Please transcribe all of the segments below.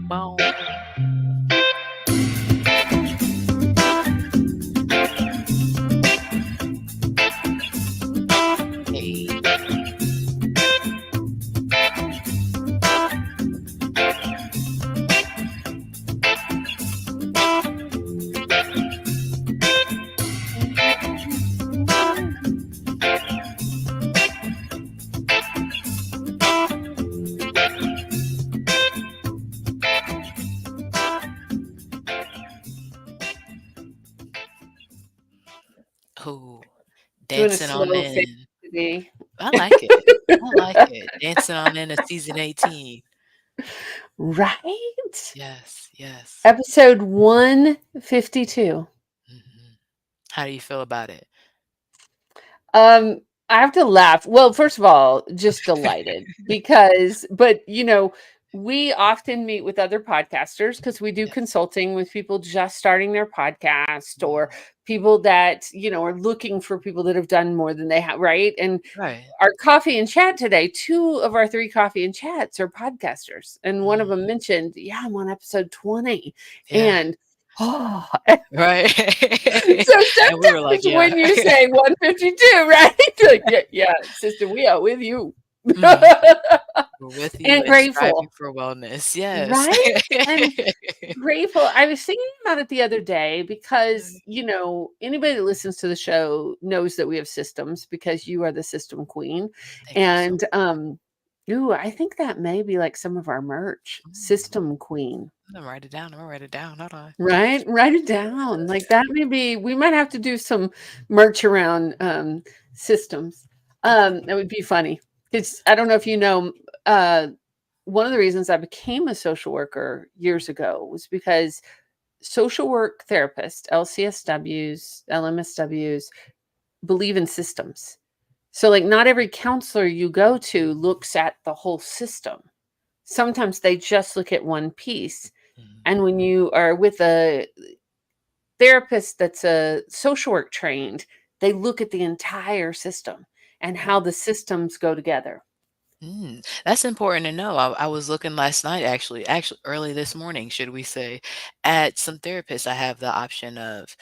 Boom. Hey. Oh, Doing a dancing on slow fade in. today. I like it. I like it. Dancing on into season 18. Right? Yes, yes. Episode 152. Mhm. How do you feel about it? Um, I have to laugh. Well, first of all, just delighted because, but we often meet with other podcasters because we do Yes. consulting with people just starting their podcast or Mhm. people that, are looking for people that have done more than they have, right? And Right. our coffee and chat today, two of our three coffee and chats are podcasters. And one of Mhm. them mentioned, yeah, I'm on episode 20. Yeah. And oh, Right. so And we were like, sometimes yeah. when you say 152, right? Like, yeah, yeah, sister, we are with you. Mhm. We're with you And and striving grateful, for wellness. Yes. right? And grateful. I was thinking about it the other day because, anybody that listens to the show knows that we have systems because you are the system queen. Thank you so And ooh, I think that may be like some of our merch, mm. system queen. I'm gonna write it down. I'm gonna write it down. Hold on. Right? Write it down. Like that may be we might have to do some merch around systems. Okay. That would be funny. It's I don't know if you know uh one of the reasons I became a social worker years ago was because social work therapists, LCSWs, LMSWs believe in systems. So like not every counselor you go to looks at the whole system. Sometimes they just look at one piece. Mhm. And when you are with a therapist that's a social work trained, they look at the entire system and how the systems go together. That's important to know. I was looking last night, actually early this morning, should we say, at some therapists I have the option of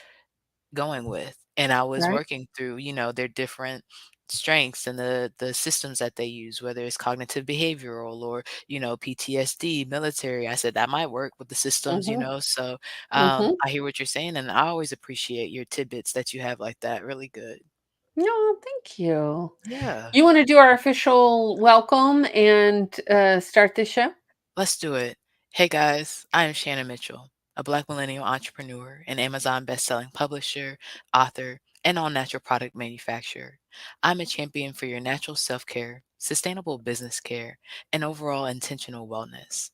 going with, and I was Right? working through, their different strengths and the systems that they use, whether it's cognitive behavioral or, PTSD, military. I said that might work with the systems, Mhm. So Mhm. I hear what you're saying, and I always appreciate your tidbits that you have like that. Really good. No, thank you. Yeah. You want to do our official welcome and start this show? Let's do it. Hey guys, I am Shannon Mitchell, a Black millennial entrepreneur and Amazon bestselling publisher, author, and all natural product manufacturer. I'm a champion for your natural self care, sustainable business care, and overall intentional wellness.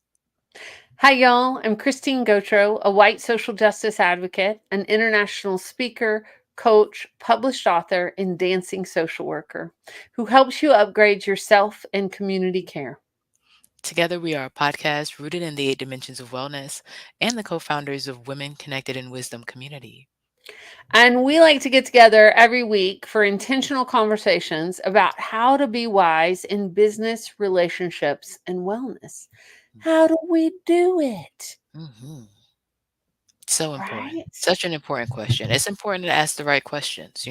Hi, y'all. I'm Christine Gautreaux, a white social justice advocate, an international speaker, coach, published author, and dancing social worker who helps you upgrade yourself and community care. Together, we are a podcast rooted in the 8 dimensions of wellness and the co founders of Women Connected in Wisdom community. And we like to get together every week for intentional conversations about how to be wise in business, relationships, and wellness. How do we do it? Mhm. So important. Right? Such an important question. It's important to ask the right questions.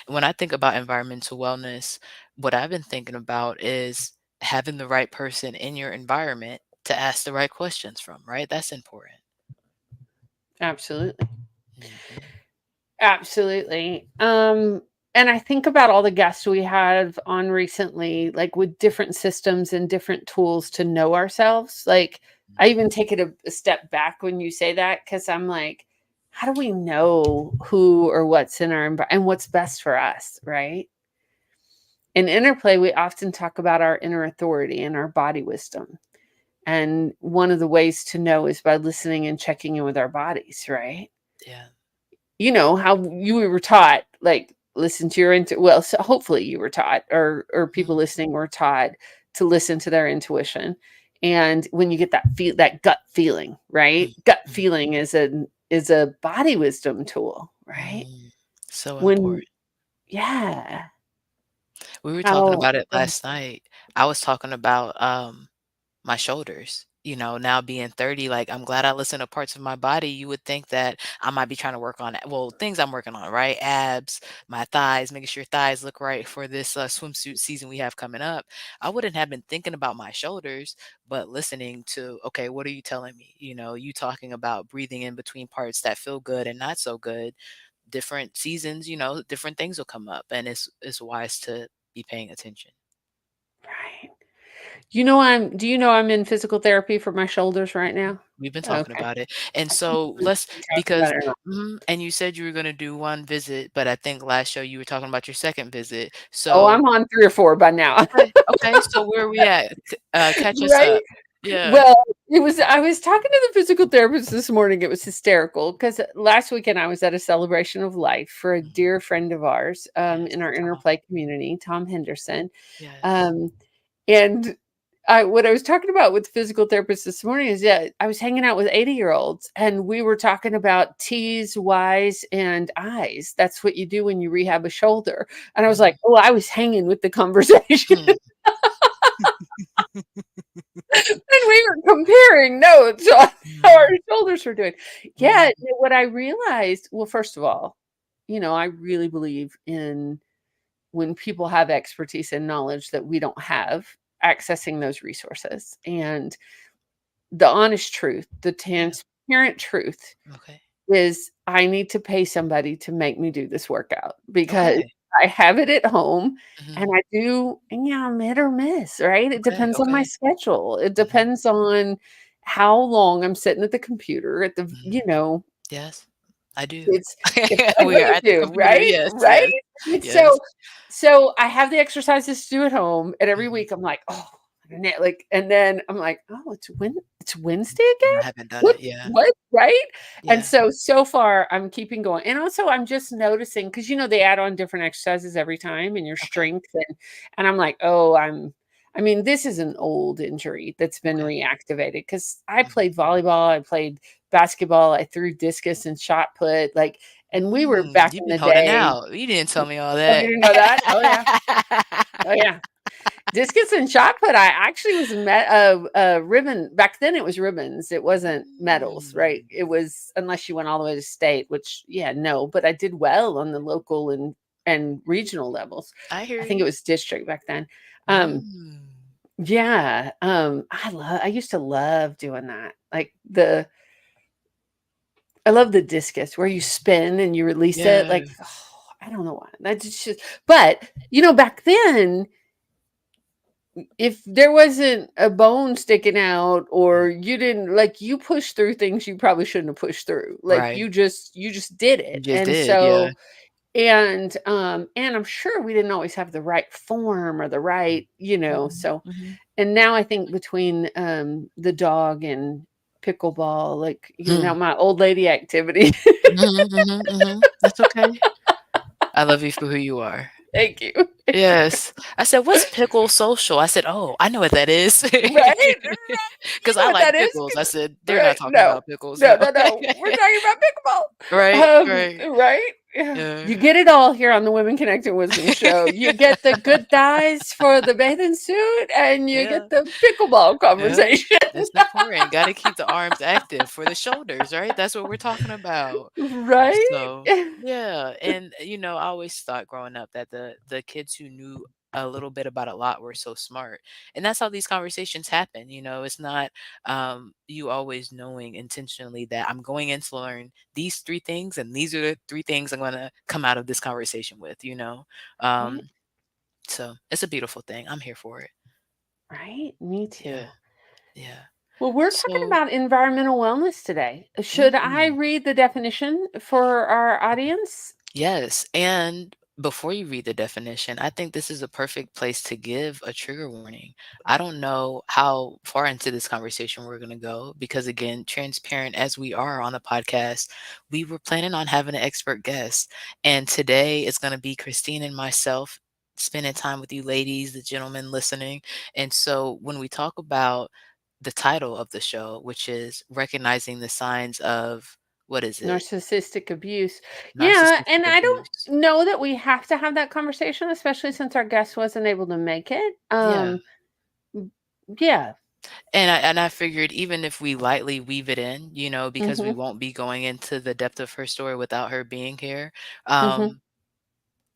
When I think about environmental wellness, what I've been thinking about is having the right person in your environment to ask the right questions from, right? That's important. Absolutely. Mhm. Absolutely. And I think about all the guests we have on recently, like with different systems and different tools to know ourselves. Like, I even take it a step back when you say that because I'm like, how do we know who or what's in our environment and what's best for us, right? In interplay, we often talk about our inner authority and our body wisdom. And one of the ways to know is by listening and checking in with our bodies, right? Yeah. You know how you were taught, like, listen to your well, so hopefully you were taught, or people Mhm. listening were taught to listen to their intuition. And when you get that gut feeling, right? Mhm. Gut Mhm. feeling is a body wisdom tool, right? Mm. So When important. yeah. We were talking How about it last night. I was talking about my shoulders. now being 30, like, I'm glad I listen to parts of my body. You would think that I might be trying to work on, well, things I'm working on, right? Abs, my thighs, making sure thighs look right for this swimsuit season we have coming up. I wouldn't have been thinking about my shoulders, but listening to, okay, what are you telling me? You talking about breathing in between parts that feel good and not so good. Different seasons, different things will come up, and it's wise to be paying attention. Right. Do you know I'm in physical therapy for my shoulders right now? We've been talking Okay. about it. And I think so we've let's been talking about because it or not. and you said you were gonna do one visit, but I think last show you were talking about your second visit. Oh, So I'm on 3 or 4 by now. okay, okay, so where are we at? Catch us Right? up. Yeah. Well, I was talking to the physical therapist this morning. It was hysterical because last weekend I was at a celebration of life for a Mhm. dear friend of ours, Yes, in our Tom. interplay community, Tom Henderson. Yes. Um, and what I was talking about with the physical therapist this morning is, yeah, I was hanging out with 80-year-olds and we were talking about T's, Y's, and I's. That's what you do when you rehab a shoulder. And I was like, Mhm. oh, I was hanging with the conversation. Hmm. And we were comparing notes on how our Mm, shoulders were doing. Yeah, mm, what I realized, well, first of all, I really believe in when people have expertise and knowledge that we don't have, accessing those resources. And the honest truth, the yeah, transparent truth okay. is I need to pay somebody to make me do this workout because Okay. I have it at home and Mhm. I do, and yeah, I'm hit or miss, right? It Okay, depends on my okay. schedule. It Mhm, depends on how long I'm sitting at the computer mhm. Yes, I do. it's I We are really at the do, computer. right? Yes, Right? yes, And yes. so I have the exercises to do at home, and every Mhm. week I'm like, "Oh," and then I'm like, "Oh, it's Wednesday And again? I haven't done What it. Yeah, right?" And yeah. so far I'm keeping going. And also I'm just noticing because they add on different exercises every time and your Okay, strength and I'm like, "Oh, I mean, this is an old injury that's been okay. reactivated because I Mhm. played volleyball, I played basketball, I threw discus and shot put, like, and we were back You've in been the holding day. out. You didn't tell me all Oh, you that. didn't know that? Oh, yeah. Oh, yeah. Discus and shot put, I actually was ribbon back then it was ribbons, it wasn't medals, right? Mm. It was unless you went all the way to state, which, yeah, no, but I did well on the local and regional levels. I hear I think it you. was district back then. Um, Mm. yeah, I used to love doing that. I love the discus where you spin and you release it, like, Yes. I don't know why. That's just but, back then, if there wasn't a bone sticking out or you didn't like, you pushed through things you probably shouldn't have pushed through. Like, Right. you just did You it. just And did, yeah. so and I'm sure we didn't always have the right form or the right, Mhm, so mhm. and now I think between, the dog and pickleball, like, now Hmm. my old lady activity. Mhm, mhm, mhm. That's okay. I love you for who you are. Thank you. Yes. I said, "What's pickle social?" I said, "Oh, I know what that is." Right? Right. You 'Cause know I what like that is? pickles. I 'Cause said, "They're not right, talking no. about pickles, No, no." no, no. We're talking about Right, pickleball. right. Right? Yeah. Yeah. You get it all here on the Women Connecting Wisdom show. You get the good thighs for the bathing suit, and you Yeah. get the pickleball Yeah, conversation. that's important. Gotta keep the arms active for the shoulders, right? That's what we're talking about. Right? So, yeah, and, I always thought growing up that the kids who knew a little bit about a lot were so smart, and that's how these conversations happen, it's not, you always knowing intentionally that I'm going in to learn these 3 things, and these are the 3 things I'm gonna come out of this conversation with? Right? Um, so it's a beautiful thing. I'm here for it. Right? Me Yeah, too. yeah. Well, we're talking So about environmental wellness today. Should I mhm. read the definition for our audience? Yes, and before you read the definition, I think this is a perfect place to give a trigger warning. I don't know how far into this conversation we're going to go because, again, transparent as we are on the podcast, we were planning on having an expert guest. And today it's going to be Christine and myself spending time with you ladies, the gentlemen listening. And so when we talk about the title of the show, which is recognizing the signs of, what is it? Narcissistic abuse. Yeah, Narcissistic and I don't abuse. know that we have to have that conversation, especially since our guest wasn't able to make it. Yeah. M yeah. And I figured even if we lightly weave it in, because we Mhm, won't be going into the depth of her story without her being here, mhm.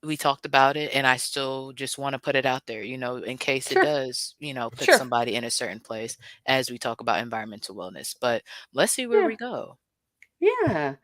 we talked about it, and I still just wanna put it out there, in case it Sure, does, put sure. somebody in a certain place as we talk about environmental wellness, but let's see where Yeah, we go. yeah.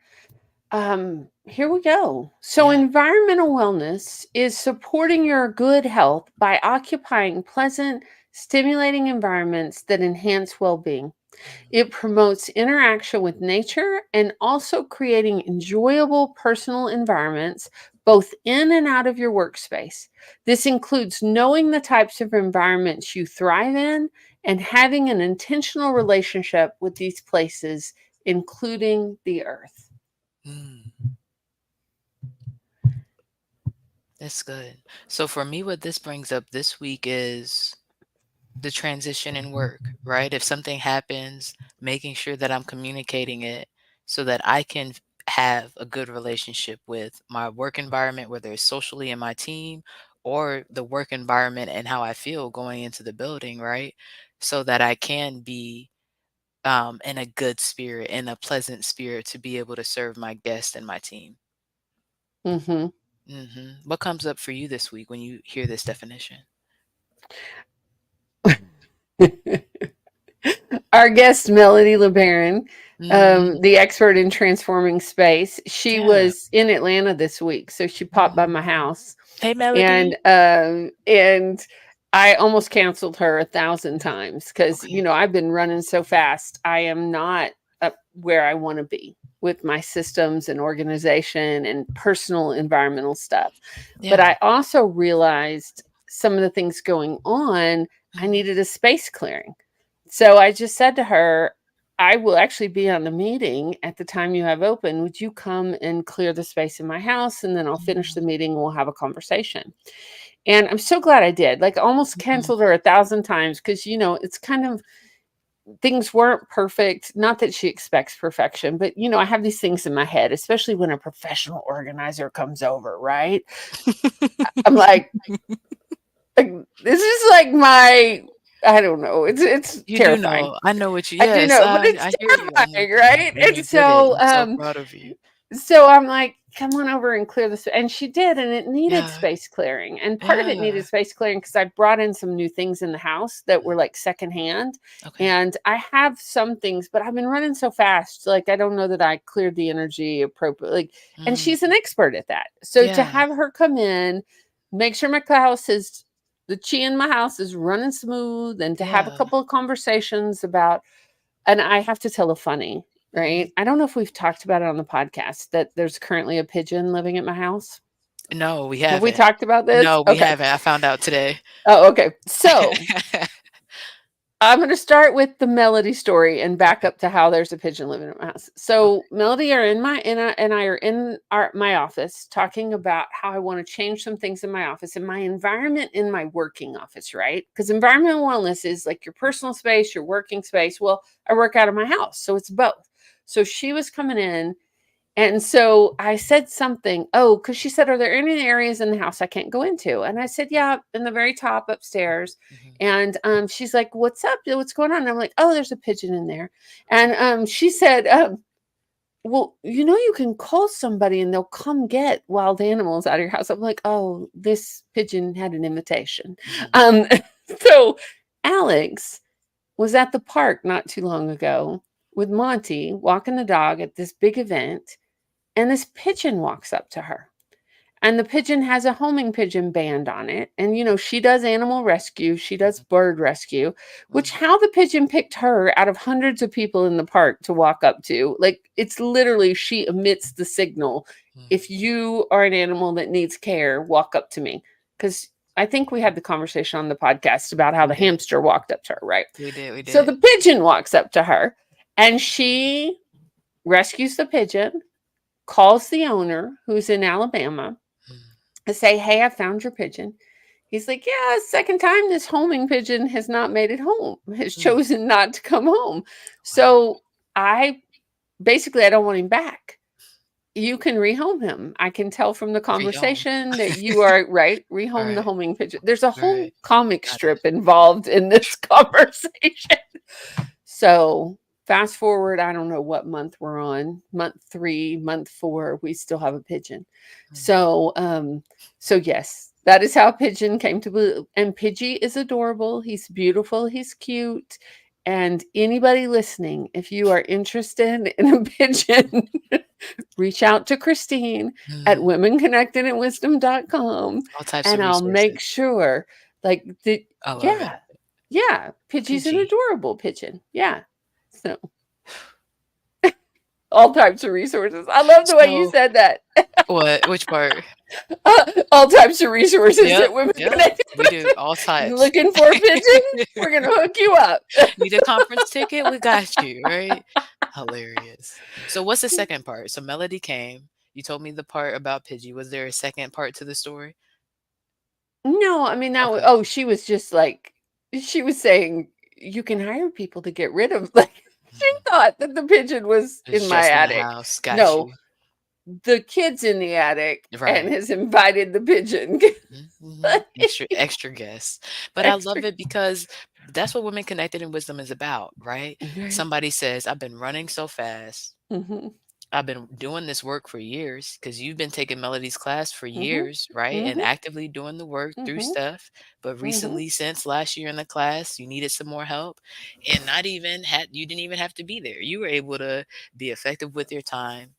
Here we go. So, Yeah. environmental wellness is supporting your good health by occupying pleasant, stimulating environments that enhance well being. Mhm. It promotes interaction with nature and also creating enjoyable personal environments both in and out of your workspace. This includes knowing the types of environments you thrive in and having an intentional relationship with these places, including the earth. Mm, that's good. So for me, what this brings up this week is the transition in work, right? If something happens, making sure that I'm communicating it so that I can have a good relationship with my work environment, whether it's socially in my team or the work environment and how I feel going into the building, right? So that I can be in a good spirit, in a pleasant spirit to be able to serve my guests and my team. Mhm. What comes up for you this week when you hear this definition? Our guest, Melody LeBaron, Mm, the expert in transforming space, she yeah. was in Atlanta this week, so she popped by my Mm. house, Hey, and Melody. I almost canceled her 1,000 times because Okay. I've been running so fast. I am not up where I want to be with my systems and organization and personal environmental stuff. But Yeah. I also realized some of the things going on. I Mhm. needed a space clearing. So I just said to her, I will actually be on the meeting at the time you have open. Would you come and clear the space in my house? And then I'll finish the Mm, meeting and we'll have a conversation. And I'm so glad I did. Like, almost mhm. canceled her 1,000 times because, it's kind of, things weren't perfect. Not that she expects perfection, but, I have these things in my head, especially when a professional organizer comes over, right? I'm like, this is like my, I don't know. It's You do terrifying. know. I know what you I do yes, know, but I it's I hear you. I'm with terrifying, you, right? and And you did it. I'm so proud of you. so I'm like, "Come on over and clear this," and she did, and it needed Yeah, space clearing, and part of it needed yeah. space clearing because I brought in some new things in the house that were, Mhm. like, secondhand, Okay. and I have some things, but I've been running so fast, like, I don't know that I cleared the energy appropriately, like, and Mm, she's an expert at that. So to yeah, have her come in, make sure my house is the chi in my house is running smooth, and to have a yeah. couple of conversations about, and I have to tell a funny, Mhm. right? I don't know if we've talked about it on the podcast that there's currently a pigeon living at my house. No, we Have we haven't. talked about this? No, we Okay. haven't. I found out today. Oh, okay. So I'm going to start with the Melody story and back Okay. up to how there's a pigeon living at my house. Okay. So Melody are in my and I are in my office talking about how I want to change some things in my office and my environment in my working office, right? Because environmental wellness is like your personal space, your working space. Well, I work out of my house, so it's both. So she was coming in, and so I said something, oh, because she said, "Are there any areas in the house I can't go into?" And I said, "Yeah, in the very top upstairs." Mhm. And she's like, "What's up? What's going on?" And I'm like, "Oh, there's a pigeon in there." And she said, "Well, you can call somebody and they'll come get wild animals out of your house." I'm like, "Oh, this pigeon had an invitation." Mhm. Um, so Alex was at the park not too long ago with Monty walking the dog at this big event, and this pigeon walks up to her. And the pigeon has a homing pigeon band on it. And, she does animal rescue, she does Mhm. bird rescue, which Mm, how the pigeon picked her out of hundreds of people in the park to walk up to. Like, it's literally, she emits the signal. mm. If you are an animal that needs care, walk up to me. Because I think we had the conversation on the podcast about how We the did. hamster walked up to her, right? We did, we So did. the pigeon walks up to her and she rescues the pigeon, calls the owner who's in Alabama Mm, and say, "Hey, I found your pigeon." He's like, "Yeah, second time this homing pigeon has not made it home, has mm. chosen not to come home." Wow. So I basically, I don't want him back. You can rehome him. I can tell from the Rehome. conversation that you are right. Rehome the Right, homing pigeon. There's a whole right. comic Got it. strip involved in this conversation. So fast forward, I don't know what month we're on, month 3, month 4, we still have a pigeon. Mhm. So yes, that is how Pigeon came to be. And Pidgey is adorable. He's beautiful. He's cute. And anybody listening, if you are interested in a pigeon, reach out to Christine at Mhm. womenconnectedinwisdom.com, All types and of I'll make resources. sure, like, I love it. yeah, yeah, Pidgey's an Pidgey. adorable pigeon. Yeah. So all types of resources. I love the way you So said that. what? Which part? All types of resources Yep, at Women yep. Connected. We do all You types. looking for a pigeon? We're gonna hook you up. Need a conference ticket? We got you, right? Hilarious. So what's the second part? So Melody came. You told me the part about Pidgey. Was there a second part to the story? No, I mean that was, Okay. oh, she was just like, she was saying you can hire people to get rid of, like, she Mhm. thought that the pigeon was in It's my just in the attic. house. Got No, you. the kid's in the attic and Right. has invited the pigeon. Mhm, mhm. Extra guests. But I Extra. love it because that's what Women Connected in Wisdom is about, right? Right. Somebody says, I've been running so fast. Mhm. I've been doing this work for years because you've been taking Melody's class for Mhm. years, right? And Mhm. actively doing the work through Mhm. stuff. But Mhm. recently, since last year in the class, you needed some more help and not even had, you didn't even have to be there. You were able to be effective with your time,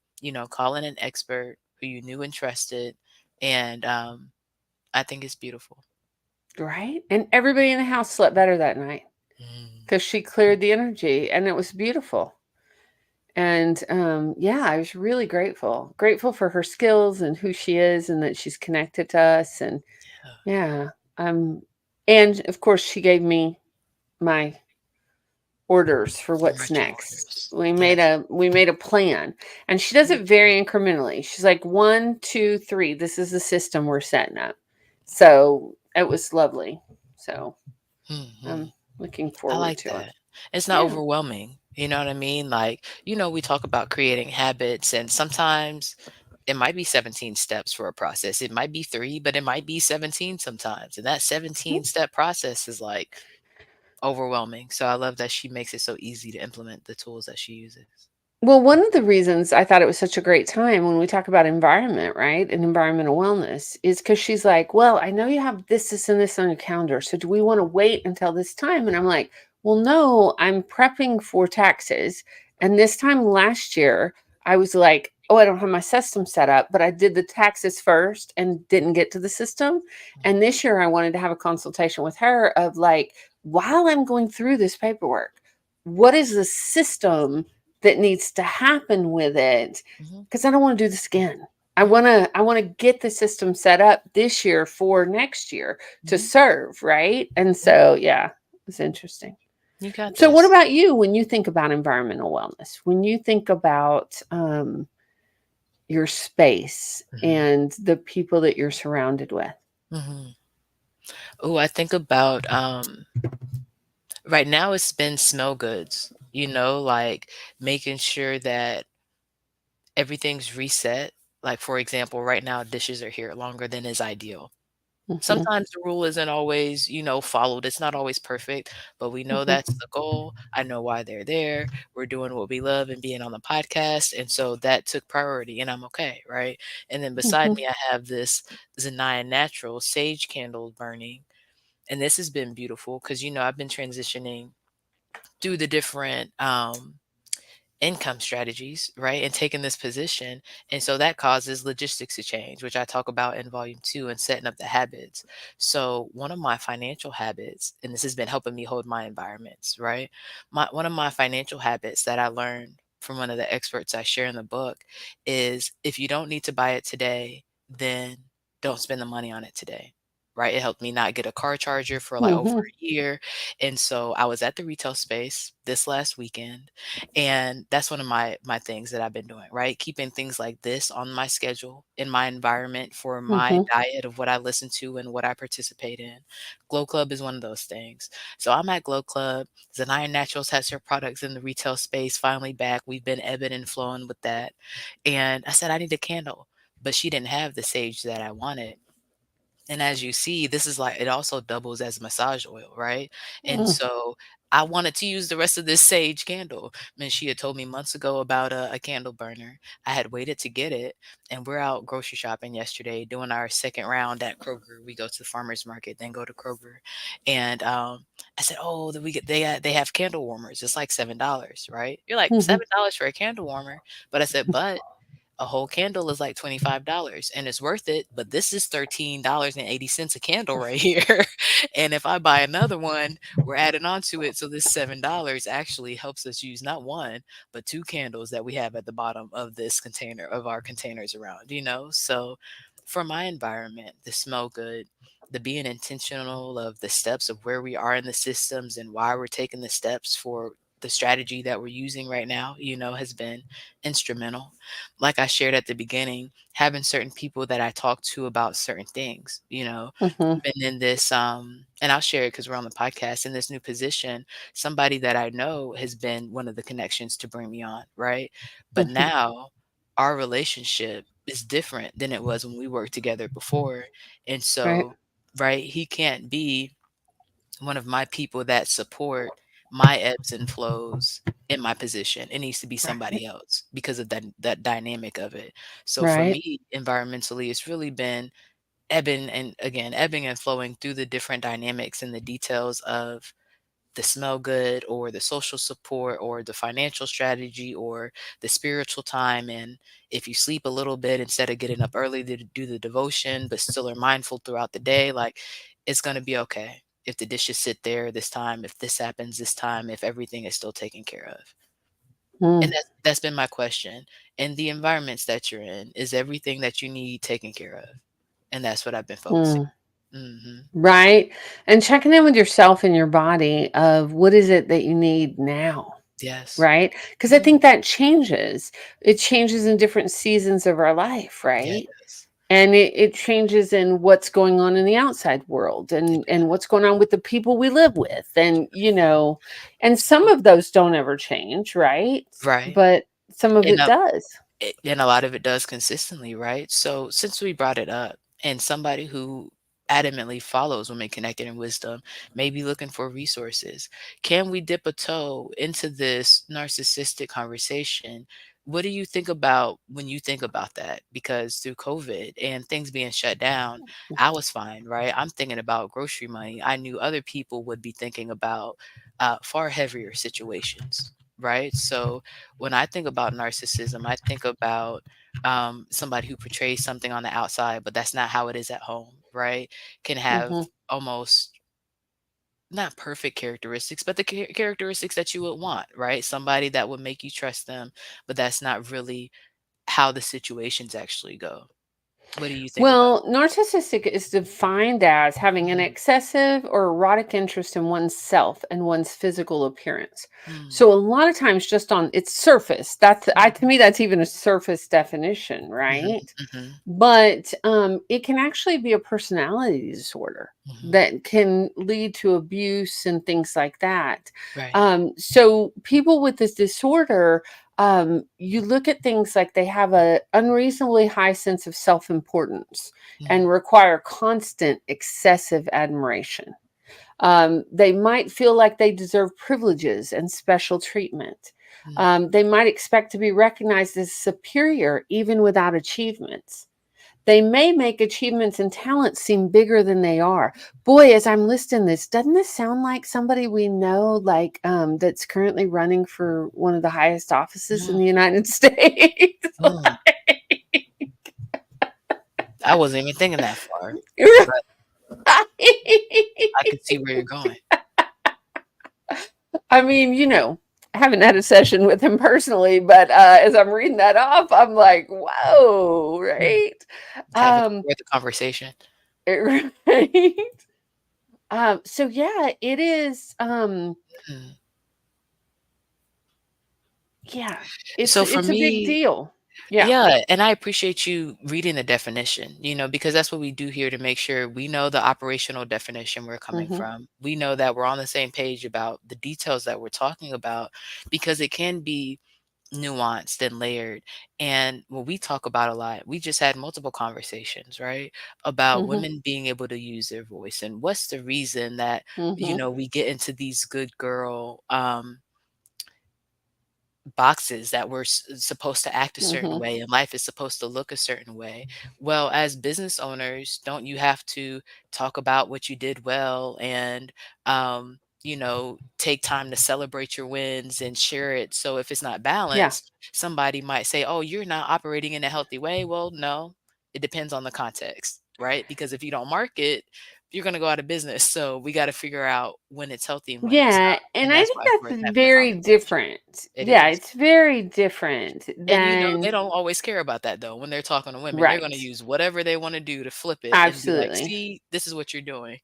call in an expert who you knew and trusted. And I think it's beautiful. Right? And everybody in the house slept better that night Mm, because she cleared the energy and it was beautiful. And yeah, I was really grateful. Grateful for her skills and who she is and that she's connected to us. And yeah. yeah, and of course, she gave me my orders for what's Marching next. orders. We Got you. made a plan, and she does it Beautiful. very incrementally. She's like 1, 2, 3. This is the system we're setting up. So it was lovely. So Hmm. I'm looking I forward like to it. that. It's not Yeah. overwhelming. You know what I mean? Like, we talk about creating habits, and sometimes it might be 17 steps for a process. It might be three, but it might be 17 sometimes. And that 17-step process is like overwhelming. So I love that she makes it so easy to implement the tools that she uses. Well, one of the reasons I thought it was such a great time when we talk about environment, right, and environmental wellness is because she's like, well, I know you have this, this, and this on your calendar. So do we want to wait until this time? And I'm like, well, no, I'm prepping for taxes. And this time last year, I was like, oh, I don't have my system set up, but I did the taxes first and didn't get to the system. And this year, I wanted to have a consultation with her of like, while I'm going through this paperwork, what is the system that needs to happen with it, Mhm, because I don't want to do this again. mhm, I want to get the system set up this year for next year to mhm, serve, right? And mhm. so yeah, it's interesting. You got So what this. about you when you think about environmental wellness? When you think about your space Mhm, and the people that you're surrounded with? mhm. Oh, I think about right now it's been smell goods, like making sure that everything's reset. Like, for example, right now dishes are here longer than is ideal. Hmm. Sometimes the rule isn't always, followed. It's not always perfect, but we know Hmm. that's the goal. I know why they're there. We're doing what we love and being on the podcast. And so that took priority and I'm okay, right? And then beside Hmm. me, I have this Zanaya Natural sage candle burning. And this has been beautiful because, I've been transitioning through the different income strategies, right? And taking this position. And so that causes logistics to change, which I talk about in volume 2 and setting up the habits. So one of my financial habits, and this has been helping me hold my environments, right? One of my financial habits that I learned from one of the experts I share in the book is if you don't need to buy it today, then don't spend the money on it today. Right. It helped me not get a car charger for like over Hmm. a year. And so I was at the retail space this last weekend and that's one of my things that I've been doing, right? Keeping things like this on my schedule, in my environment for my Hmm. diet of what I listen to and what I participate in. Glow Club is one of those things. So I'm at Glow Club. Zanaya Naturals has her products in the retail space finally back. We've been ebbing and flowing with that. And I said, I need a candle. But she didn't have the sage that I wanted. And as you see, this is like it also doubles as massage oil, right? And Mm, so I wanted to use the rest of this sage candle. And she had told me months ago about a candle burner. I had waited to get it, and we're out grocery shopping yesterday doing our second round at Kroger. We go to the farmers market, then go to Kroger, and I said, "Oh, we get they have candle warmers. It's like $7, right?" You're like mhm. $7 for a candle warmer, but I said, "But a whole candle is like $25 and it's worth it, but this is $13.80 a candle right here." And if I buy another one, we're adding on to it. So this $7 actually helps us use not one, but two candles that we have at the bottom of this container of our containers around, you know? So for my environment, the smell good, the being intentional of the steps of where we are in the systems and why we're taking the steps for the strategy that we're using right now, has been instrumental. Like I shared at the beginning, having certain people that I talk to about certain things, Mhm, even in this, and I'll share it because we're on the podcast in this new position, somebody that I know has been one of the connections to bring me on, right? But mhm. now our relationship is different than it was when we worked together before. And Right. so, right, he can't be one of my people that support my ebbs and flows in my position. It needs to be Right. somebody else because of that dynamic of it. So for Right. me, environmentally, it's really been ebbing and flowing through the different dynamics and the details of the smell good or the social support or the financial strategy or the spiritual time. And if you sleep a little bit instead of getting up early to do the devotion, but still are mindful throughout the day, like it's going to be okay. If the dishes sit there this time, if this happens this time, if everything is still taken care of. And Mm, that's been my question. In the environments that you're in, is everything that you need taken care of? And that's what I've been focusing. mm. Hmm. Right. And checking in with yourself and your body of what is it that you need now? Yes. Right? Because I Mhm. think that changes. It changes in different seasons of our life, right? Yes. And it changes in what's going on in the outside world and what's going on with the people we live with. And some So, of those don't ever change, right? right. But some of And it does. and a lot of it does consistently, right? So since we brought it up, and somebody who adamantly follows women connected in wisdom may be looking for resources, can we dip a toe into this narcissistic conversation? What do you think about when you think about that? Because through COVID and things being shut down, I was fine, right? I'm thinking about grocery money. I knew other people would be thinking about far heavier situations, right? So when I think about narcissism, I think about somebody who portrays something on the outside, but that's not how it is at home, right? Can have Mhm. almost not perfect characteristics, but the characteristics that you would want, right? Somebody that would make you trust them, but that's not really how the situations actually go. What do you think about Well, narcissistic is defined as having an it? excessive or erotic interest in one's self and one's physical appearance. Mm, So a lot of times just on its surface, that's I mm, to me that's even a surface definition, mhm, right? mhm, But it can actually be a personality disorder mhm. that can lead to abuse and things like that. Right. So people with this disorder, you look at things like they have a unreasonably high sense of self-importance Mm, and require constant excessive admiration. They might feel like they deserve privileges and special treatment. mm, They might expect to be recognized as superior even without achievements. They may make achievements and talents seem bigger than they are. Boy, as I'm listing this, doesn't this sound like somebody we know, like that's currently running for one of the highest offices in mm, the United States? mm. I wasn't even thinking that far, but I could see where you're going. I mean, I haven't had a session with him personally, but as I'm reading that off, I'm like, whoa, Mm. right? Have it Um, worth the conversation. right. So yeah, it is. Mm. Yeah, it's So for it's a big me, deal. Yeah. yeah, and I appreciate you reading the definition, because that's what we do here to make sure we know the operational definition we're coming Mhm. from. We know that we're on the same page about the details that we're talking about because it can be nuanced and layered. And what we talk about a lot, we just had multiple conversations, right? About Mhm. women being able to use their voice. And what's the reason that, Mhm. we get into these good girl boxes that we're supposed to act a certain Mhm. way and life is supposed to look a certain way. Well, as business owners, don't you have to talk about what you did well and, take time to celebrate your wins and share it? So if it's not Yeah. balanced, somebody might say, oh, you're not operating in a healthy way. Well, no, it depends on the context, right? Because if you don't market, you're going to go out of business. So we got to figure out when it's healthy and when it's Yeah, not. and And I that's think why it's worth that's having the very conversation. different. It Yeah, is. it's very different And, they than don't always care about that though. When they're talking to women, they're gonna right. use whatever they wanna do to flip it and be like, Absolutely. "See, this is what you're doing."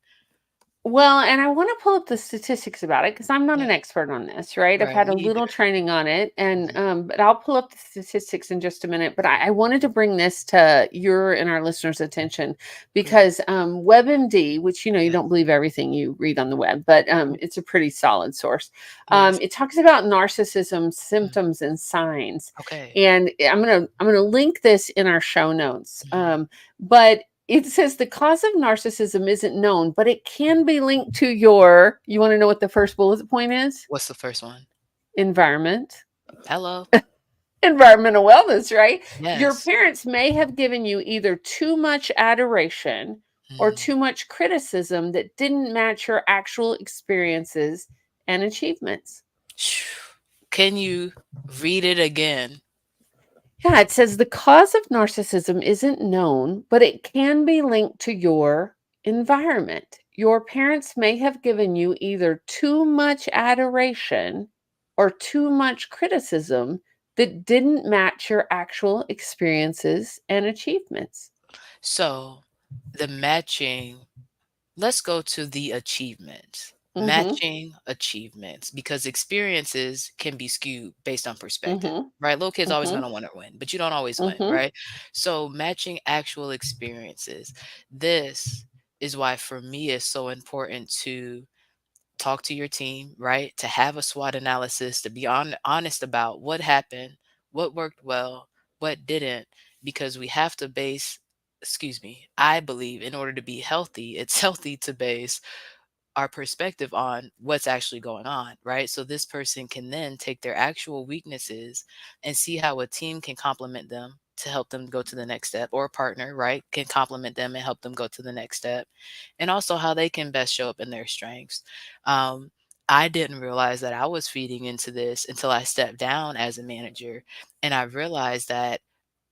Well, and I want to pull up the statistics about it because I'm not Yeah, an expert on this, right? I've right, had a me either. little training on it, and Mhm, but I'll pull up the statistics in just a minute. But I wanted to bring this to your and our listeners' attention please. because WebMD, which you Yeah, don't believe everything you read on the web, but mhm, it's a pretty solid source. yes, It talks about narcissism mhm, symptoms and signs, okay, and I'm gonna link this in our show notes. mhm. But it says the cause of narcissism isn't known, but it can be linked to your, you want to know what the first bullet point is? What's the first one? Environment. Hello? Environmental wellness, right? Your Yes. parents may have given you either too much adoration or Mm. too much criticism that didn't match your actual experiences and achievements. Phew. Can you read it again? Yeah, it says the cause of narcissism isn't known, but it can be linked to your environment. Your parents may have given you either too much adoration or too much criticism that didn't match your actual experiences and achievements. So, the matching let's go to the achievements. Mhm. Matching achievements because experiences can be skewed based on perspective, Mhm. right? Little kids always Mhm. gonna wanna win, but you don't always win, Mhm. right? So matching actual experiences. This is why for me it's so important to talk to your team, right? To have a SWOT analysis, to be honest about what happened, what worked well, what didn't, because we have to base, excuse me, I believe in order to be healthy, it's healthy to base our perspective on what's actually going on, right? So this person can then take their actual weaknesses and see how a team can complement them to help them go to the next step, or a partner, right, can complement them and help them go to the next step. And also how they can best show up in their strengths. Um, I didn't realize that I was feeding into this until I stepped down as a manager. And I realized that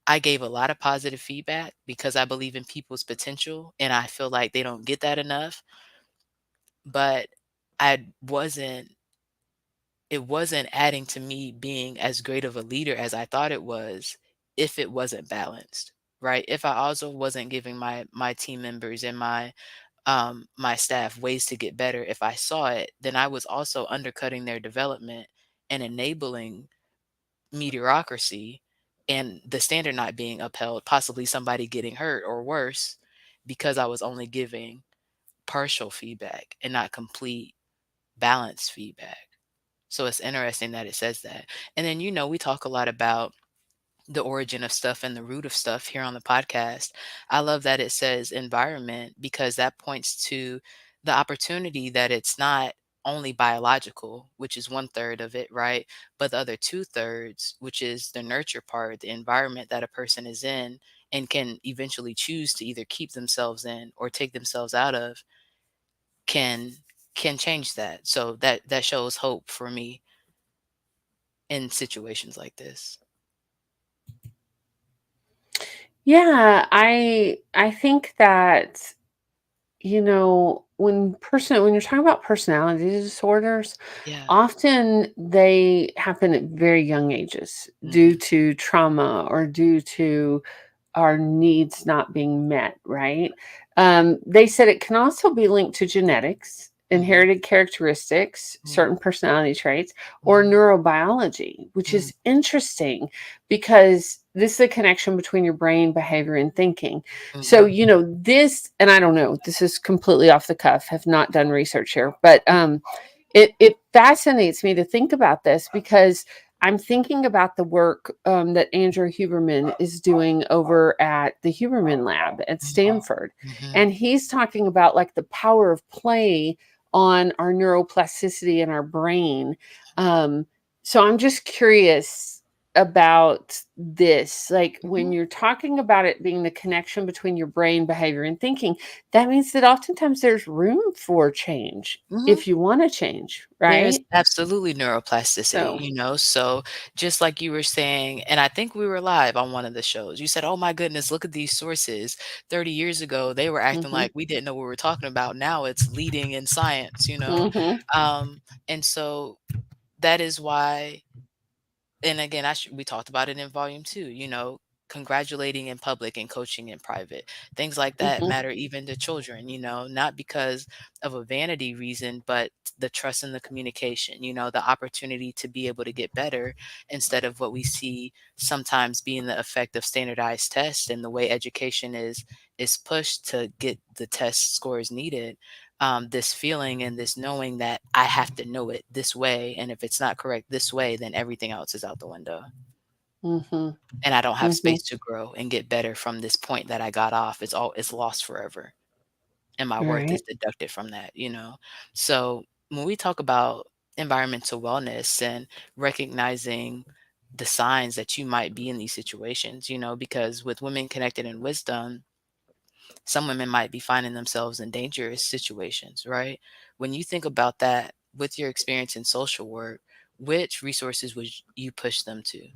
I gave a lot of positive feedback because I believe in people's potential and I feel like they don't get that enough, but I wasn't it wasn't adding to me being as great of a leader as I thought it was if it wasn't balanced, right? If I also wasn't giving my team members and my staff ways to get better, if I saw it, then I was also undercutting their development and enabling mediocrity and the standard not being upheld, possibly somebody getting hurt or worse because I was only giving partial feedback and not complete balanced feedback. So it's interesting that it says that. And then, we talk a lot about the origin of stuff and the root of stuff here on the podcast. I love that it says environment because that points to the opportunity that it's not only biological, which is one third of it, right? But the other two thirds, which is the nurture part, the environment that a person is in and can eventually choose to either keep themselves in or take themselves out of, can change that. So that shows hope for me in situations like this. Yeah, I think that when you're talking about personality disorders, Yeah. often they happen at very young ages due Mhm. to trauma or due to our needs not being met, right? They said it can also be linked to genetics, Mhm. inherited characteristics, Mm. certain personality traits, or Mhm. neurobiology, which Mm. is interesting because this is a connection between your brain, behavior, and thinking. So, Mhm. this, and I don't know, this is completely off the cuff, have not done research here, but it fascinates me to think about this because I'm thinking about the work that Andrew Huberman is doing over at the Huberman Lab at Mhm, Stanford. mhm, And he's talking about like the power of play on our neuroplasticity in our brain. Um, so I'm just curious about this. Like when mhm, you're talking about it being the connection between your brain, behavior, and thinking, that means that oftentimes there's room for change mhm. if you want to change, There's right? absolutely neuroplasticity, So, so just like you were saying, and I think we were live on one of the shows. You said, "Oh my goodness, look at these sources. 30 years ago, they were acting mhm. like we didn't know what we were talking about. Now it's leading in science." Mhm, And so that is why, and again, we talked about it in volume 2, congratulating in public and coaching in private. Things like that mhm, matter even to children, not because of a vanity reason, but the trust in the communication, the opportunity to be able to get better instead of what we see sometimes being the effect of standardized tests and the way education is pushed to get the test scores needed. This feeling and this knowing that I have to know it this way, and if it's not correct this way, then everything else is out the window, mhm, and I don't have mhm. space to grow and get better from this point that I got off. It's lost forever, and my worth is Right. deducted from that. So when we talk about environmental wellness and recognizing the signs that you might be in these situations, because with Women Connected in Wisdom, some women might be finding themselves in dangerous situations, right? When you think about that with your experience in social work, which resources would you push them to?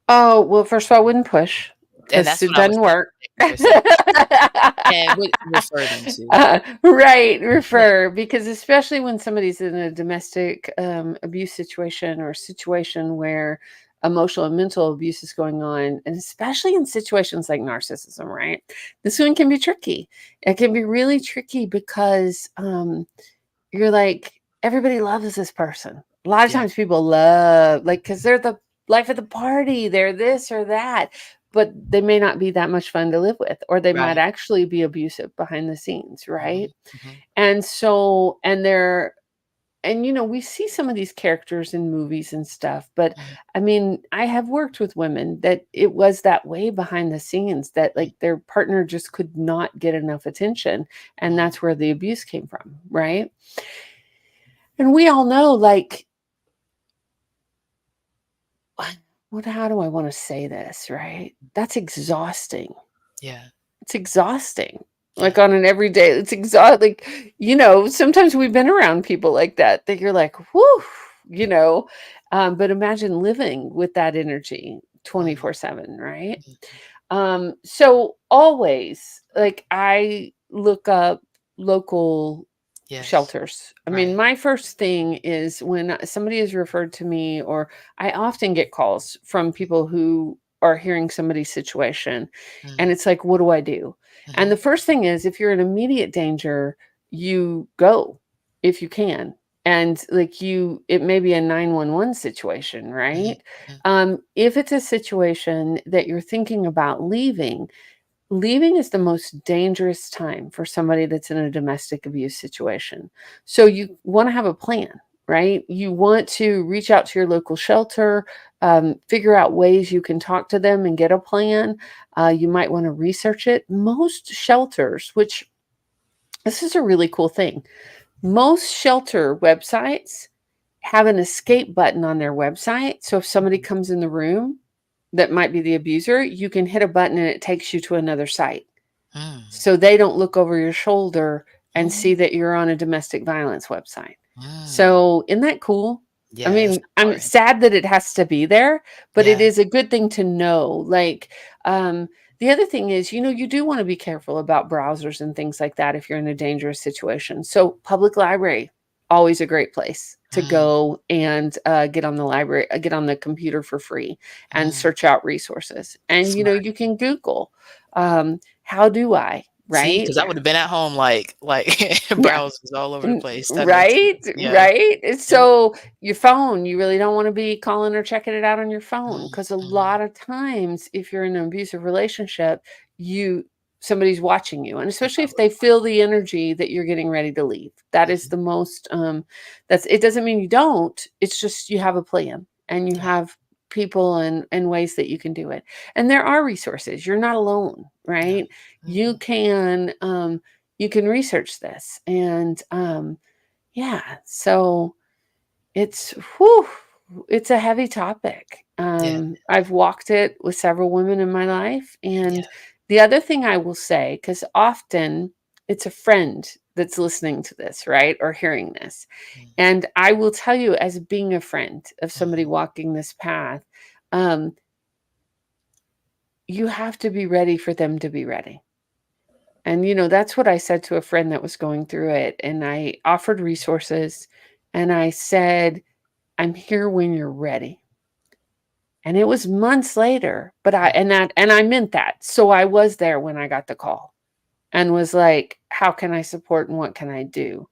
Oh, well, first of all, I wouldn't push And because that's it what I was doesn't thinking. work. Thank you for saying and would refer them to. Right, refer, because especially when somebody's in a domestic abuse situation or a situation where emotional and mental abuse is going on, and especially in situations like narcissism, right? This one can be tricky. It can be really tricky because you're like, everybody loves this person. A lot of Yeah, times people love, like, because they're the life of the party, they're this or that, but they may not be that much fun to live with, or they might right. actually be abusive behind the scenes, right? Mhm, mhm, And so, and they're, and we see some of these characters in movies and stuff, but mhm, I mean, I have worked with women that it was that way behind the scenes, that like their partner just could not get enough attention. And mhm, that's where the abuse came from, right? And we all know, like, how do I want to say this, right? That's exhausting. yeah, It's exhausting. yeah, Like on an everyday, it's exhausting. Like, sometimes we've been around people like that you're like, whoo, you know. But imagine living with that energy mhm, 24/7, right? mhm. So always, like, I look up local Yes, shelters. I mean, right. my first thing is when somebody is referred to me, or I often get calls from people who are hearing somebody's situation, and Mm, it's like, what do I do? And the mhm, first thing is, if you're in immediate danger, you go if you can. And like, it may be a 911 situation, mhm, right? mhm, If it's a situation that you're thinking about leaving, leaving is the most dangerous time for somebody that's in a domestic abuse situation. So you want to have a plan, right? You want to reach out to your local shelter, figure out ways you can talk to them and get a plan. You might want to research it. Most shelters, which this is a really cool thing, most shelter websites have an escape button on their website. So if somebody mhm, comes in the room that might be the abuser, you can hit a button and it takes you to another site, mm, so they don't look over your shoulder and see mhm, that you're on a domestic violence website. mm. So, isn't that cool? I Yeah, that's mean, I'm important. sad that it has to be there, but it Yeah, is a good thing to know. Like, the other thing is, you do want to be careful about browsers and things like that if you're in a dangerous situation. So, public library, always a great place to mm, go and get on the computer for free and mm. search out resources. And, Smart. you can Google, how do I, See, right? because I would have been at home like Yeah. browsers all over the place. That makes sense. Right, Yeah. right. Yep. So your phone, you really don't want to be calling or checking it out on your phone, Mm, because a mhm, lot of times, if you're in an abusive relationship, you somebody's watching you, and They're especially if probably they feel the energy that you're getting ready to leave. That is mhm, the most that's it. Doesn't mean you don't, it's just you have a plan and you yeah, have people and ways that you can do it. And there are resources. You're not alone, yeah, right? You mhm, can research this. And yeah, so it's whew, it's a heavy topic. yeah, I've walked it with several women in my life, yeah, and the other thing I will say, because often it's a friend that's listening to this, right, or hearing this, mm, and I will tell you, as being a friend of somebody mhm, walking this path, um, you have to be ready for them to be ready. And that's what I said to a friend that was going through it, and I offered resources, and I said, "I'm here when you're ready." And it was months later, but I mm, and I meant that. So I was there when I got the call and was like, "How can I support and what can I do?"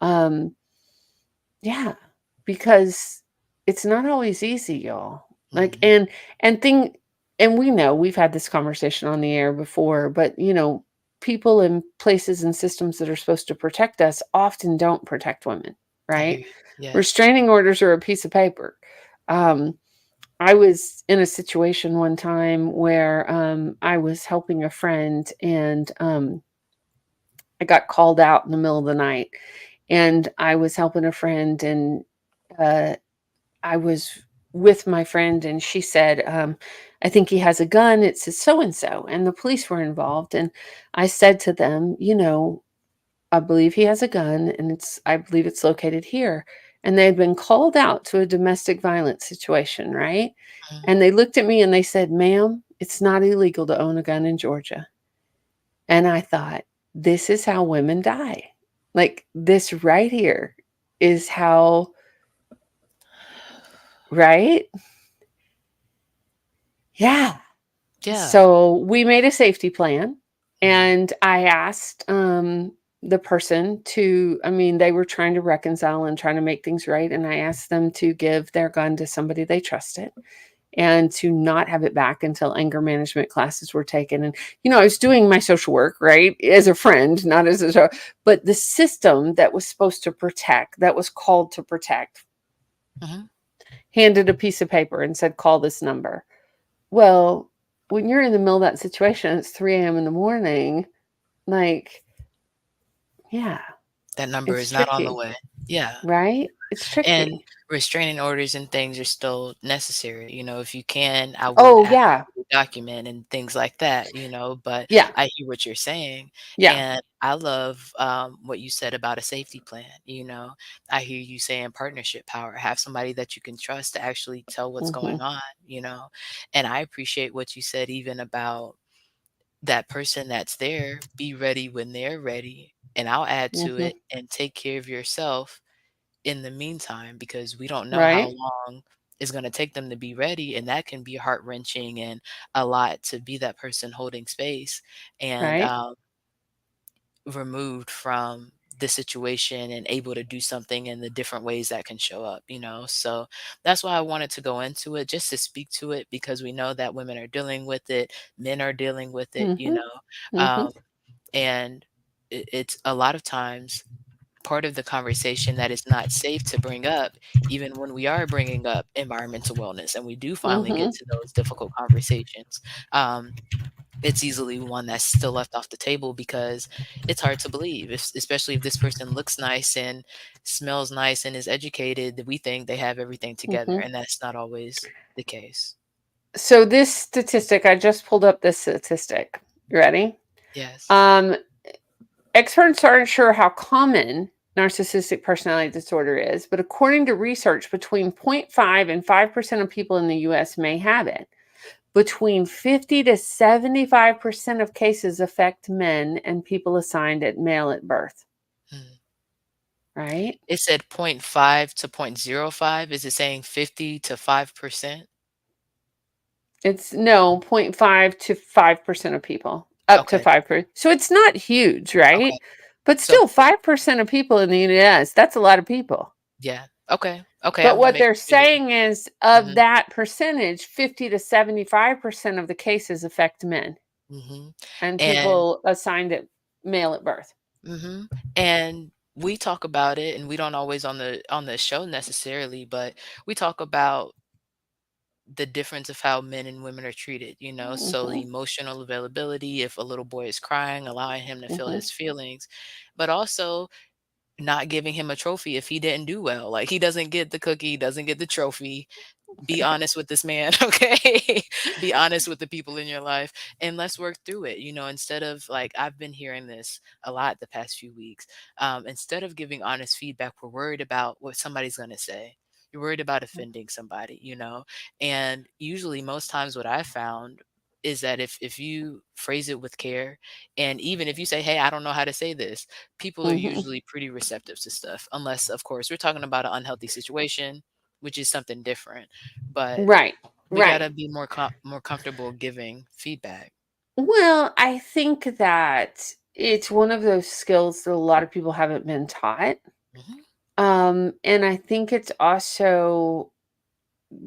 Um, yeah, because it's not always easy, y'all. Like mhm, and thing and we know we've had this conversation on the air before, but people and places and systems that are supposed to protect us often don't protect women, I hear right? you. Yes. Restraining orders are a piece of paper. Um, I was in a situation one time where I was helping a friend, and I got called out in the middle of the night. And I was helping a friend, and uh, I was with my friend, and she said, "I think he has a gun. It says so and so," and the police were involved. And I said to them, "I believe he has a gun, and I believe it's located here." And they had been called out to a domestic violence situation, right? Mhm. And they looked at me and they said, "Ma'am, it's not illegal to own a gun in Georgia." And I thought, this is how women die. Like, this right here is how, right? Yeah. Yeah. So we made a safety plan, Mhm, and I asked the person to, I mean, they were trying to reconcile and trying to make things right. And I asked them to give their gun to somebody they trusted and to not have it back until anger management classes were taken. And, I was doing my social work, right, as a friend, not as but the system that was supposed to protect, that was called to protect, mhm. handed a piece of paper and said, "Call this number." Well, when you're in the middle of that situation, it's 3 a.m. in the morning, like, yeah, That number it's is not on the tricky, way. Yeah. right? It's And tricky. restraining orders and things are still necessary. If you can, I would Oh, ask yeah. you to document and things like that, but Yeah. I hear what you're saying. Yeah. And I love what you said about a safety plan. I hear you saying partnership power, have somebody that you can trust to actually tell what's Hmm. going on. And I appreciate what you said even about that person that's there, be ready when they're ready. And I'll add to Hmm. it and take care of yourself in the meantime, because we don't know how Right. long it's going to take them to be ready. And that can be heart wrenching and a lot to be that person holding space and Right. removed from the situation and able to do something in the different ways that can show up. So that's why I wanted to go into it, just to speak to it, because we know that women are dealing with it, men are dealing with it, Hmm. you know. Hmm. Um, and it's a lot of times part of the conversation that is not safe to bring up, even when we are bringing up environmental wellness and we do finally get Hmm. to those difficult conversations. Um, it's easily one that's still left off the table because it's hard to believe, especially if this person looks nice and smells nice and is educated, that we think they have everything together, Hmm. and that's not always the case. So this statistic, I just pulled up this statistic. You ready? Yes. Um, Experts aren't sure how common narcissistic personality disorder is, but according to research, between 0.5 and 5% of people in the US may have it. Between 50 to 75% of cases affect men and people assigned at male at birth, Mm. right? It said zero point 0.5 to 0.05. Is it saying 50 to 5%? It's no 0.5 to 5% of people, up to Okay. 5%. So it's not huge, Okay. right? But So still, 5% of people in the US, that's a lot of people. yeah. Okay. Okay. I But want to what make they're sure. saying is of Mhm. that percentage, 50 to 75% of the cases affect men. Mhm. and And people assigned it male at birth. mhm. And we talk about it, and we don't always on the show necessarily, but we talk about the difference of how men and women are treated, you know? So the Mhm, emotional availability, if a little boy is crying, allowing him to feel mhm. his feelings, but also not giving him a trophy if he didn't do well. Like he doesn't get the cookie, he doesn't get the trophy. Be honest with this man, okay? Be honest with the people in your life and let's work through it. You know, instead of like, I've been hearing this a lot the past few weeks. Instead of giving honest feedback, we're worried about what somebody's going to say. You're worried about offending somebody, you know? And usually, most times, what I found is that if you phrase it with care, and even if you say, hey, I don't know how to say this, people are Mhm. usually pretty receptive to stuff, unless, of course, we're talking about an unhealthy situation, which is something different. But Right, we right. gotta be more comfortable giving feedback. Well, I think that it's one of those skills that a lot of people haven't been taught. Mhm, And I think it's also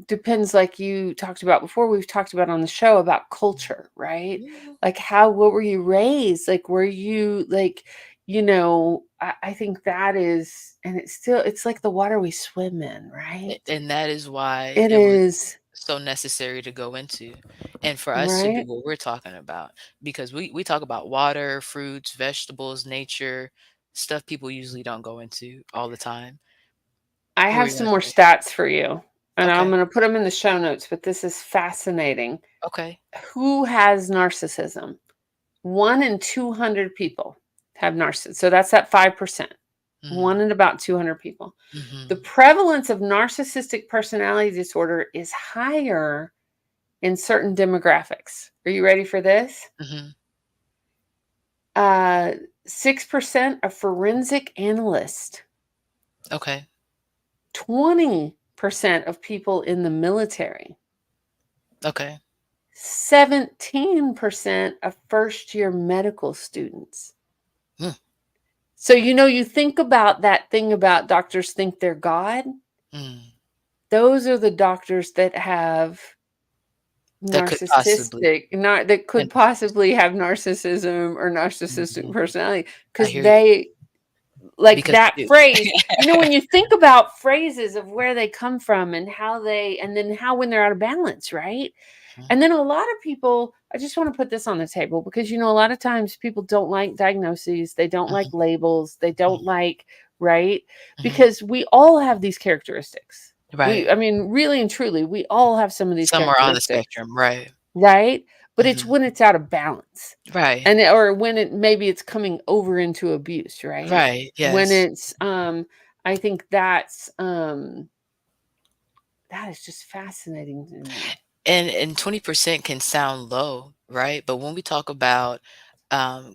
depends, like you talked about before, we've talked about on the show about mhm. culture, right? Yeah, Like how what were you raised? Like were you like, I think that is, and it's still it's like the water we swim in, right? and that is why It it was is, so necessary to go into, and for us to do right? what we're talking about, because we talk about water, fruits, vegetables, nature, stuff people usually don't go into all the time. I What were have you some gonna more say? stats for you, and I'm Okay, going to put them in the show notes, but this is fascinating. okay. Who has narcissism? 1 in 200 people have narcissism. So that's that 5%. Mm, 1 in about 200 people. The mhm, prevalence of narcissistic personality disorder is higher in certain demographics. Are you ready for this? mhm. Uh, 6% of forensic analysts, Okay, 20% of people in the military, okay. 17% of first year medical students. Mm, So, you think about that thing about doctors think they're God. mm. Those are the doctors that have That could possibly narcissistic, not that could 10%. possibly have narcissism or narcissistic Mhm. personality, I because hear you, they like because that you phrase. do. When you think about phrases of where they come from and how they, and then how when they're out of balance, right? Mhm, And then a lot of people, I just want to put this on the table because, a lot of times people don't like diagnoses, they don't like mhm, labels, they don't mhm, like, right? mhm. Because we all have these characteristics. Right. I mean, really and truly, we all have some of these Somewhere on the characteristics, spectrum, right. right? But it's Mhm. when it's out of balance. Right. And or when it maybe it's coming over into abuse, right? Right, When yes. it's I think that is just fascinating to me. And 20% can sound low, right? But when we talk about,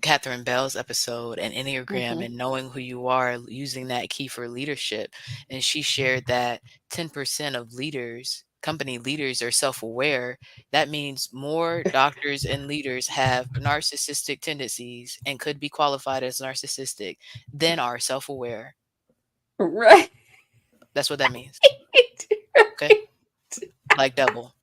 Catherine Bell's episode and Enneagram Mhm. and knowing who you are, using that key for leadership, and she shared that 10% of leaders, company leaders are self-aware, that means more doctors and leaders have narcissistic tendencies and could be qualified as narcissistic than are self-aware. Right. That's what that means, okay? Like double.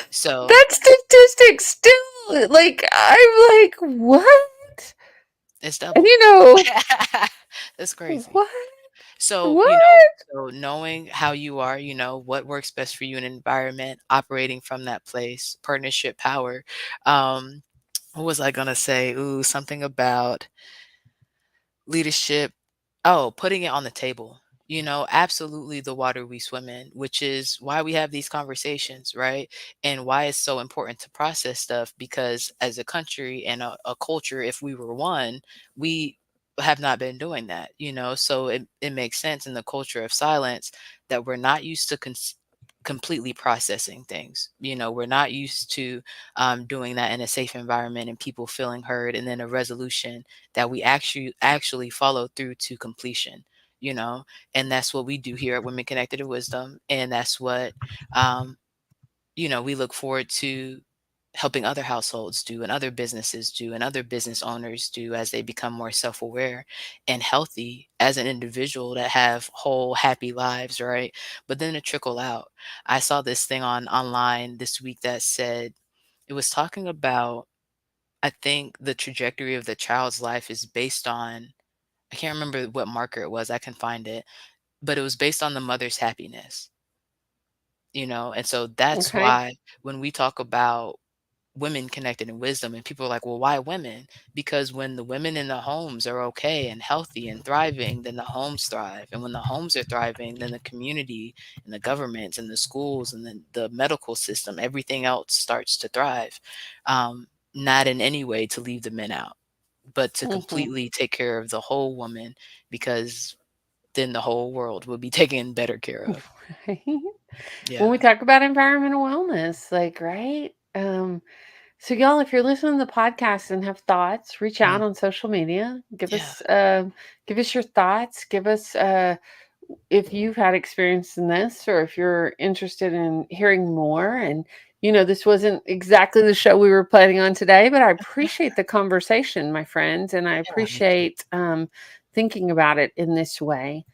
So, That statistic still, like, I'm like, "What?" it's And, double. That's crazy. "What? So, What?" so knowing how you are, what works best for you in an environment, operating from that place, partnership power. Um, what was I gonna say? Ooh, something about leadership. Oh, putting it on the table. Absolutely the water we swim in, which is why we have these conversations, right? And why it's so important to process stuff because as a country and a culture, if we were one, we have not been doing that, So it makes sense in the culture of silence that we're not used to completely processing things. We're not used to doing that in a safe environment and people feeling heard and then a resolution that we actually follow through to completion, you know, and that's what we do here at Women Connected to Wisdom, and that's what um, we look forward to helping other households do and other businesses do and other business owners do as they become more self-aware and healthy as an individual that have whole happy lives, right? But then to trickle out. I saw this thing online this week that said It was talking about, I think the trajectory of the child's life is based on, I can't remember what marker it was, I can find it, but it was based on the mother's happiness, and so that's Okay. why when we talk about women connected in wisdom and people are like, well, why women? Because when the women in the homes are okay and healthy and thriving, then the homes thrive. And when the homes are thriving, then the community and the governments and the schools and the medical system, everything else starts to thrive. Not in any way to leave the men out, but to Mhm. completely take care of the whole woman, because then the whole world will be taken better care of. Right? When we Yeah. talk about environmental wellness, like, right? So y'all, if you're listening to the podcast and have thoughts, reach Mm, out on social media. yeah. Give us your thoughts. Give us if you've had experience in this, or if you're interested in hearing more. And this wasn't exactly the show we were planning on today, but I appreciate the conversation, my friends, and I Yeah. Me too. appreciate thinking about it in this way.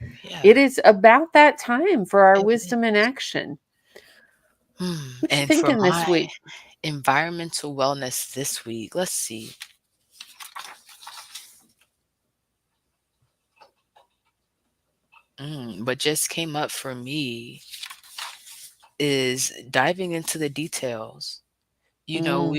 It Yeah. is about that time for our It wisdom in is. action. What you And for thinking this my week? environmental wellness this week, let's see. What just came up for me is diving into the details. Mm,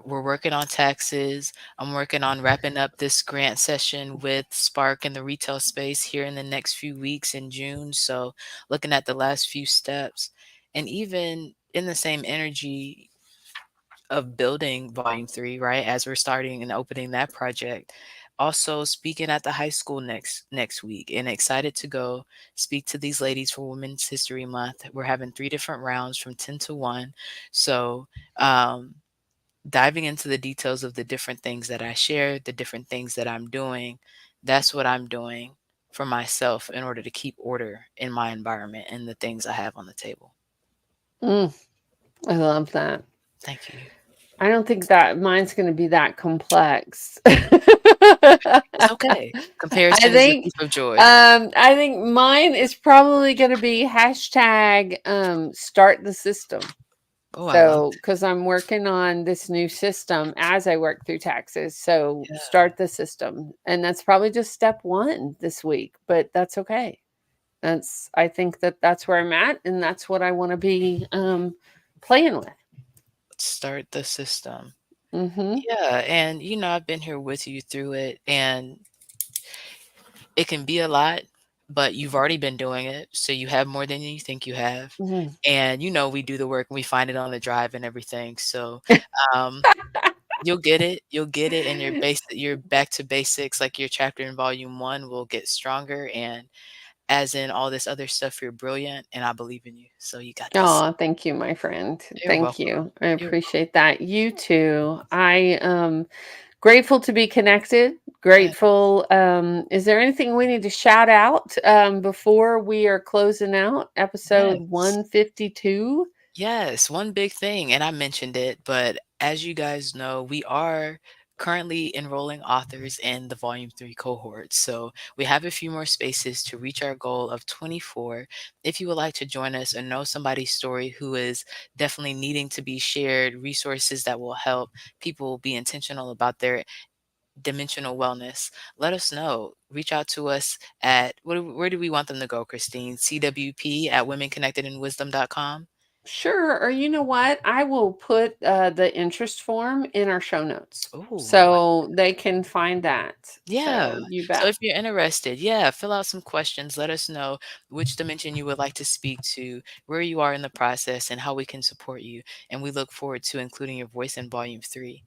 We're working on taxes. I'm working on wrapping up this grant session with Spark in the retail space here in the next few weeks in June. So looking at the last few steps, and even in the same energy of building volume 3, right, as we're starting and opening that project, also speaking at the high school next week, and excited to go speak to these ladies for Women's History Month. We're having 3 different rounds from 10 to 1. So diving into the details of the different things that I share, the different things that I'm doing, that's what I'm doing for myself in order to keep order in my environment and the things I have on the table. mm, I love that. Thank you. I don't think that mine's gonna be that complex. It's okay. I Comparison is the think, thief of joy. I think mine is probably gonna be hashtag, start the system. Oh, I love So, because 'cause I'm working on this new system as I work through taxes, so that. Yeah. start the system, and that's probably just step 1 this week, but that's okay. I think that that's where I'm at, and that's what I wanna be, playing with. Start the system. Mhm. Yeah, and I've been here with you through it, and it can be a lot, but you've already been doing it, so you have more than you think you have. Mhm. And we do the work and we find it on the drive and everything. So um you'll get it. You'll get it, and you're back to basics, like your chapter in volume 1 will get stronger, and as in all this other stuff, you're brilliant and I believe in you. So you got this. Oh, thank you, my friend. You're Thank welcome. you. I You're appreciate that. You too. I grateful to be connected. welcome. Grateful. Is there anything we need to shout out before we are closing out episode Yes. 152? Yes, one big thing, and I mentioned it, but as you guys know, we are currently enrolling authors in the Volume 3 cohort. So we have a few more spaces to reach our goal of 24. If you would like to join us and know somebody's story who is definitely needing to be shared, resources that will help people be intentional about their dimensional wellness, let us know. Reach out to us at where do we want them to go, Christine? CWP at womenconnectedinwisdom.com. Sure. Or you know what? I will put the interest form in our show notes Oh, I like. so they can find that. Yeah. So you So bet. if you're interested, yeah, fill out some questions. Let us know which dimension you would like to speak to, where you are in the process, and how we can support you. And we look forward to including your voice in volume 3.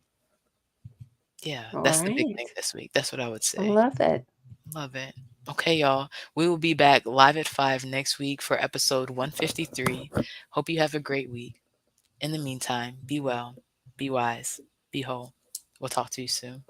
Yeah, All that's the big thing right. this week. That's what I would I say. love it. Love it. Okay, y'all. We will be back live at 5 next week for episode 153. Hope you have a great week. In the meantime, be well, be wise, be whole. We'll talk to you soon.